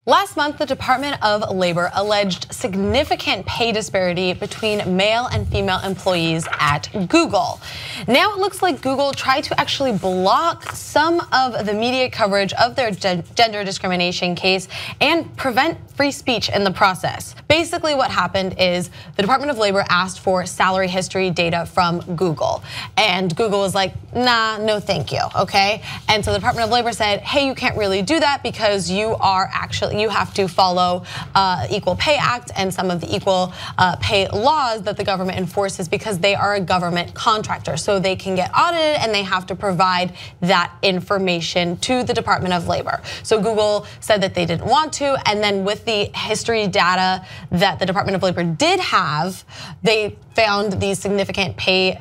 Last month, the Department of Labor alleged significant pay disparity between male and female employees at Google. Now it looks like Google tried to actually block some of the media coverage of their gender discrimination case and prevent free speech in the process. Basically what happened is the Department of Labor asked for salary history data from Google, and Google was like, nah, no thank you, okay? And so the Department of Labor said, hey, you can't really do that because you have to follow Equal Pay Act and some of the equal pay laws that the government enforces because they are a government contractor. So they can get audited and they have to provide that information to the Department of Labor. So Google said that they didn't want to, and then with the history data that the Department of Labor did have, they found these significant pay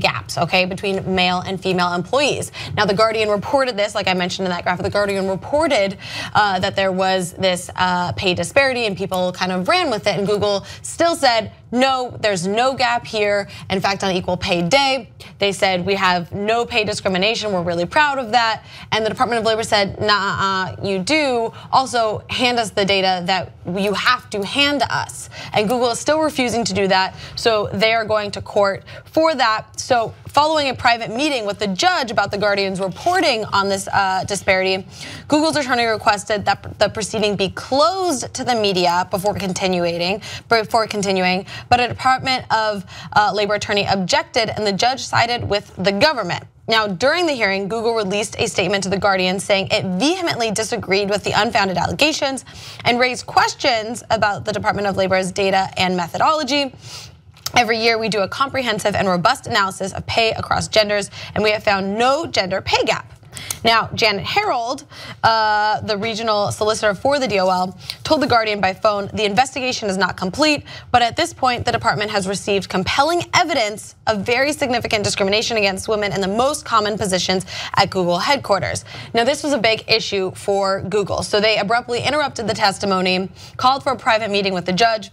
gaps, okay, between male and female employees. Now, The Guardian reported this, like I mentioned in that graphic. The Guardian reported that there was this pay disparity, and people kind of ran with it. And Google still said, no, there's no gap here. In fact, on Equal Pay Day, they said we have no pay discrimination. We're really proud of that. And the Department of Labor said, nah, you do. Also, hand us the data that you have to hand to us. And Google is still refusing to do that. So they are going to court for that. So following a private meeting with the judge about the Guardian's reporting on this disparity, Google's attorney requested that the proceeding be closed to the media before continuing. But a Department of Labor attorney objected, and the judge sided with the government. Now, during the hearing, Google released a statement to The Guardian saying it vehemently disagreed with the unfounded allegations and raised questions about the Department of Labor's data and methodology. Every year, we do a comprehensive and robust analysis of pay across genders, and we have found no gender pay gap. Now, Janet Harold, the regional solicitor for the DOL, told The Guardian by phone, the investigation is not complete, but at this point, the department has received compelling evidence of very significant discrimination against women in the most common positions at Google headquarters. Now, this was a big issue for Google, so they abruptly interrupted the testimony, called for a private meeting with the judge.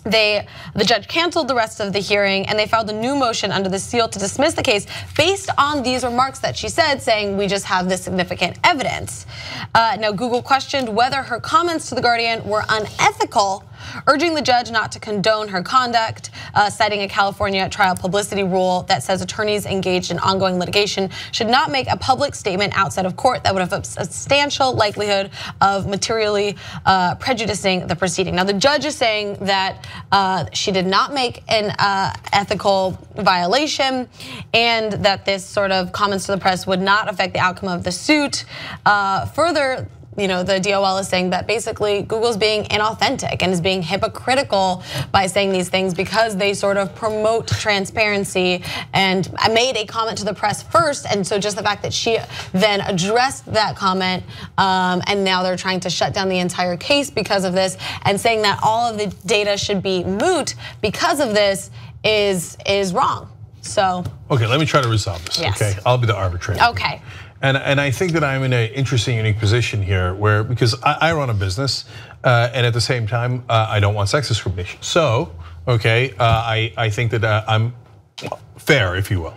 The judge canceled the rest of the hearing, and they filed a new motion under the seal to dismiss the case based on these remarks that she said, saying we just have this significant evidence. Now, Google questioned whether her comments to The Guardian were unethical, urging the judge not to condone her conduct, citing a California trial publicity rule that says attorneys engaged in ongoing litigation should not make a public statement outside of court that would have a substantial likelihood of materially prejudicing the proceeding. Now, the judge is saying that she did not make an ethical violation, and that this sort of comments to the press would not affect the outcome of the suit. Further, the DOL is saying that basically Google's being inauthentic and is being hypocritical by saying these things because they sort of promote transparency, and I made a comment to the press first. And so just the fact that she then addressed that comment, and now they're trying to shut down the entire case because of this, and saying that all of the data should be moot because of this is wrong. So. Okay, let me try to resolve this, yes. Okay? I'll be the arbitrator. Okay. And I think that I'm in an interesting, unique position here where, because I run a business, and at the same time, I don't want sex discrimination. So, okay, I think that I'm fair, if you will.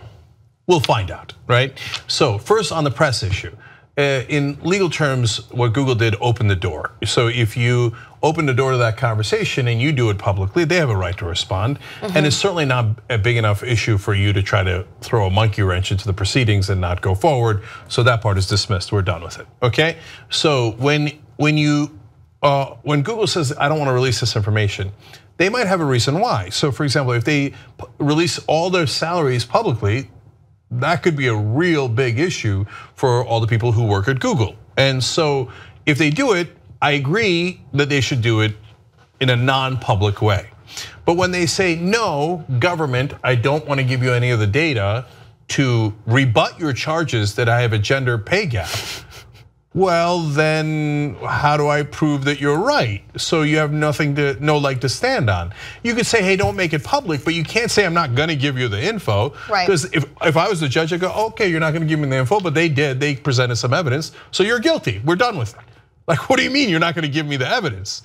We'll find out, right? So first on the press issue. In legal terms, what Google did opened the door. So if you open the door to that conversation and you do it publicly, they have a right to respond. And it's certainly not a big enough issue for you to try to throw a monkey wrench into the proceedings and not go forward. So that part is dismissed, we're done with it, okay? So when Google says, I don't want to release this information, they might have a reason why. So for example, if they release all their salaries publicly, that could be a real big issue for all the people who work at Google. And so if they do it, I agree that they should do it in a non-public way. But when they say, no, government, I don't want to give you any of the data to rebut your charges that I have a gender pay gap, well, then how do I prove that you're right? So you have no leg to stand on. You could say, hey, don't make it public, but you can't say I'm not gonna give you the info. Right. Because if I was the judge, I'd go, okay, you're not gonna give me the info, but they did, they presented some evidence, so you're guilty, we're done with it. Like, what do you mean you're not gonna give me the evidence?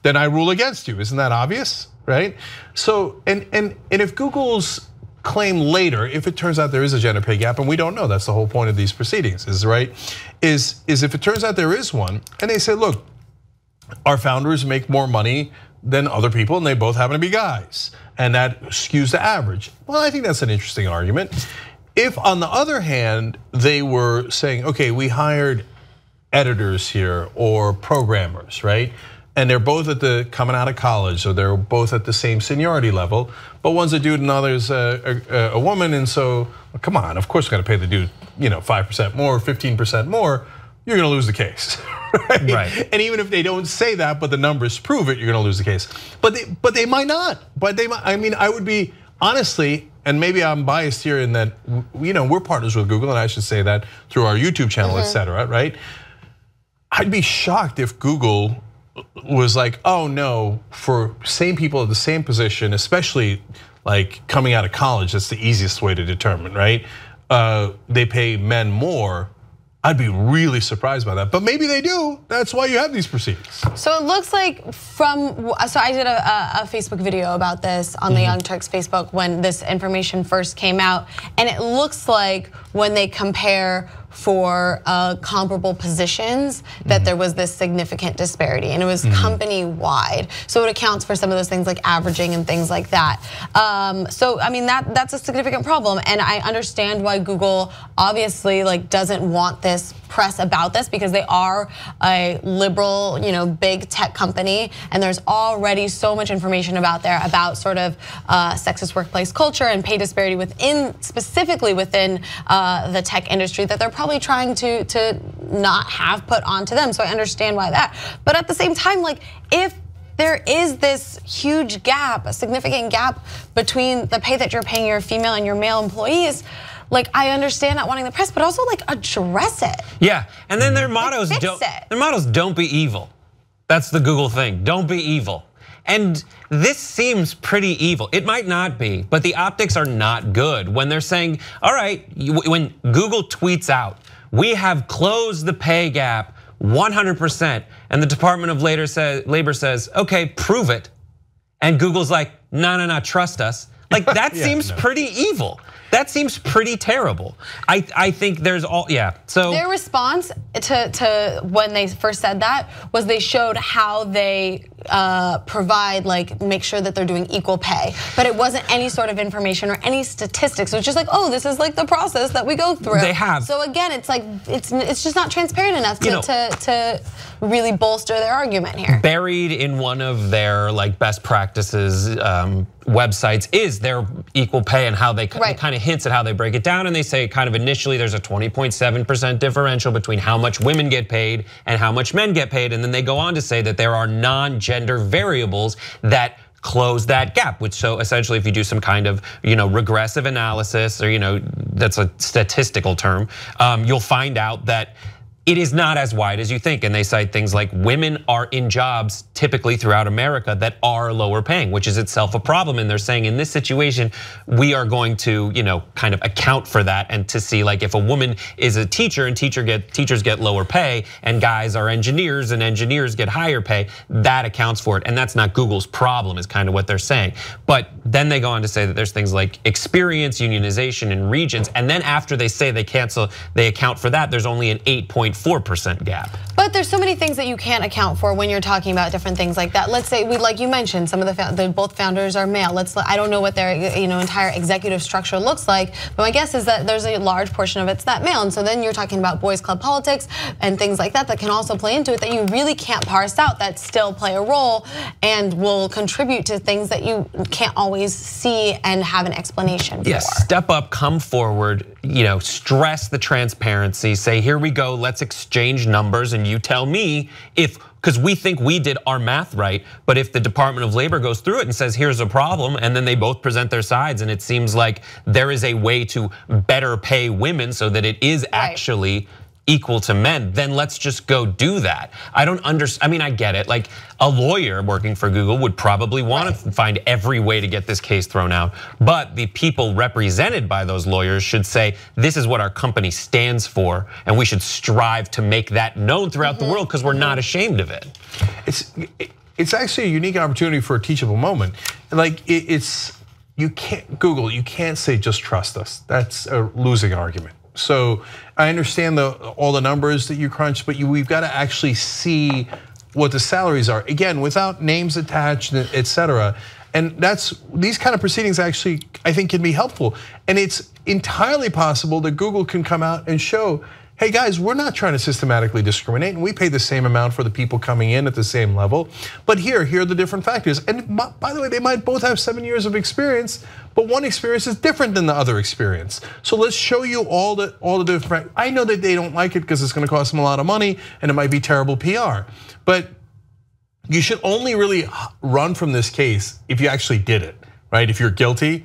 Then I rule against you, isn't that obvious, right? So, and if Google's claim later, if it turns out there is a gender pay gap, and we don't know, that's the whole point of these proceedings, is if it turns out there is one, and they say, look, our founders make more money than other people, and they both happen to be guys, and that skews the average. Well, I think that's an interesting argument. If, on the other hand, they were saying, okay, we hired editors here or programmers, right? And they're both coming out of college, so they're both at the same seniority level, but one's a dude and another's a woman, and so, come on, of course we're gonna pay the dude 5% more, 15% more, you're gonna lose the case, right? And even if they don't say that, but the numbers prove it, you're gonna lose the case. But they might not. But they might. I mean, I would be honestly, and maybe I'm biased here in that we're partners with Google, and I should say that through our YouTube channel, etc. Right? I'd be shocked if Google was like, oh no, for same people at the same position, especially like coming out of college, that's the easiest way to determine, right? They pay men more. I'd be really surprised by that, but maybe they do. That's why you have these proceedings. So it looks like so I did a Facebook video about this on the Young Turks Facebook when this information first came out, and it looks like when they compare for comparable positions that there was this significant disparity, and it was company-wide. So it accounts for some of those things like averaging and things like that. So I mean that's a significant problem, and I understand why Google obviously doesn't want this press about this because they are a liberal, big tech company, and there's already so much information about sort of sexist workplace culture and pay disparity specifically within the tech industry that they're probably trying to not have put onto them. So I understand why that. But at the same time, if there is this huge gap, a significant gap between the pay that you're paying your female and your male employees, I understand not wanting the press, but also address it. Yeah, and then their mottos don't be evil. That's the Google thing, don't be evil. And this seems pretty evil. It might not be, but the optics are not good when they're saying, all right, when Google tweets out, we have closed the pay gap 100%, and the Department of Labor says, okay, prove it. And Google's like, no, trust us. That seems pretty evil. That seems pretty terrible. I think there's so their response to when they first said that was they showed how they provide make sure that they're doing equal pay, but it wasn't any sort of information or any statistics. It was just oh, this is the process that we go through. They have. So again, it's it's just not transparent enough to really bolster their argument here. Buried in one of their best practices websites is their equal pay and how they kind of hints at how they break it down, and they say kind of initially there's a 20.7% differential between how much women get paid and how much men get paid, and then they go on to say that there are non-gender variables that close that gap, which so essentially if you do some kind of regressive analysis or that's a statistical term, you'll find out that it is not as wide as you think. And they cite things like women are in jobs typically throughout America that are lower paying, which is itself a problem. And they're saying in this situation, we are going to kind of account for that and to see if a woman is a teacher and teachers get lower pay and guys are engineers and engineers get higher pay, that accounts for it. And that's not Google's problem is kind of what they're saying. But then they go on to say that there's things like experience, unionization in regions. And then after they say they account for that, there's only an 8.4% gap. But there's so many things that you can't account for when you're talking about different things like that. Let's say like you mentioned, some of both founders are male. I don't know what their entire executive structure looks like, but my guess is that there's a large portion of it's that male. And so then you're talking about boys club politics and things like that can also play into it that you really can't parse out, that still play a role and will contribute to things that you can't always see and have an explanation for. Yes, step up, come forward, stress the transparency, say here we go, let's exchange numbers and you tell me because we think we did our math right, but if the Department of Labor goes through it and says here's a problem, and then they both present their sides, and it seems like there is a way to better pay women so that it is actually equal to men, then let's just go do that. I don't understand. I mean, I get it. Like a lawyer working for Google would probably want to find every way to get this case thrown out. But the people represented by those lawyers should say, this is what our company stands for, and we should strive to make that known throughout the world because we're not ashamed of it. It's actually a unique opportunity for a teachable moment. Like it's you can't, Google, you can't say just trust us. That's a losing argument. So I understand all the numbers that you crunch, but we've got to actually see what the salaries are. Again, without names attached, et cetera. And these kind of proceedings actually, I think, can be helpful. And it's entirely possible that Google can come out and show, hey guys, we're not trying to systematically discriminate, and we pay the same amount for the people coming in at the same level. But here are the different factors. And by the way, they might both have 7 years of experience, but one experience is different than the other experience. So let's show you all the different. I know that they don't like it because it's going to cost them a lot of money and it might be terrible PR. But you should only really run from this case if you actually did it, right? If you're guilty,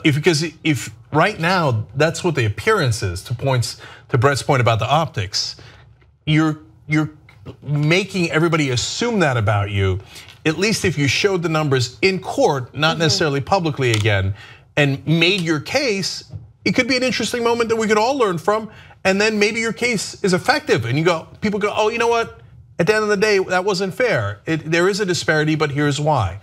because if right now that's what the appearance is. To Brett's point about the optics, you're making everybody assume that about you. At least if you showed the numbers in court, not necessarily publicly again, and made your case, it could be an interesting moment that we could all learn from. And then maybe your case is effective, and people go, oh, you know what? At the end of the day, that wasn't fair. There is a disparity, but here's why.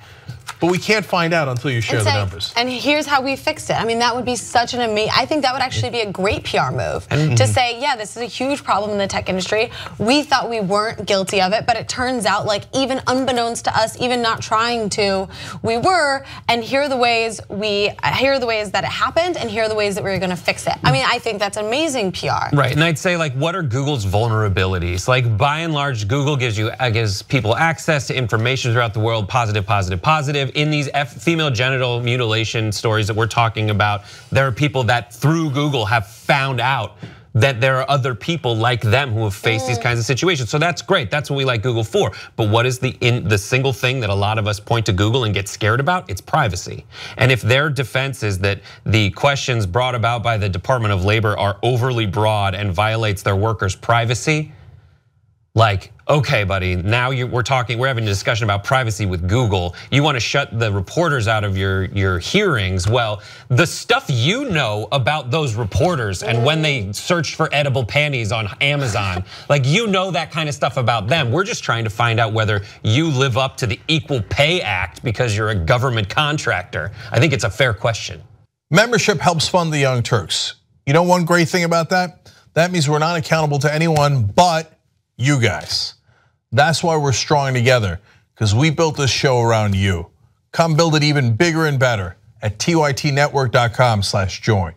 But we can't find out until you share the numbers. And here's how we fixed it. I mean, that would be such an amazing, I think that would actually be a great PR move to say, yeah, this is a huge problem in the tech industry. We thought we weren't guilty of it, but it turns out like even unbeknownst to us, even not trying to, we were, and here are the ways that it happened, and here are the ways that we're gonna fix it. I mean, I think that's amazing PR. Right, and I'd say like, what are Google's vulnerabilities? Like by and large, Google gives people access to information throughout the world, positive, positive, positive. In these female genital mutilation stories that we're talking about, there are people that through Google have found out that there are other people like them who have faced these kinds of situations. So that's great, that's what we like Google for. But what is the single thing that a lot of us point to Google and get scared about? It's privacy. And if their defense is that the questions brought about by the Department of Labor are overly broad and violates their workers' privacy, like, okay, buddy, now we're having a discussion about privacy with Google. You want to shut the reporters out of your hearings. Well, the stuff you know about those reporters and when they searched for edible panties on Amazon, like you know that kind of stuff about them. We're just trying to find out whether you live up to the Equal Pay Act because you're a government contractor. I think it's a fair question. Membership helps fund the Young Turks. You know one great thing about that? That means we're not accountable to anyone but you guys. That's why we're strong together, because we built this show around you. Come build it even bigger and better at tytnetwork.com/join.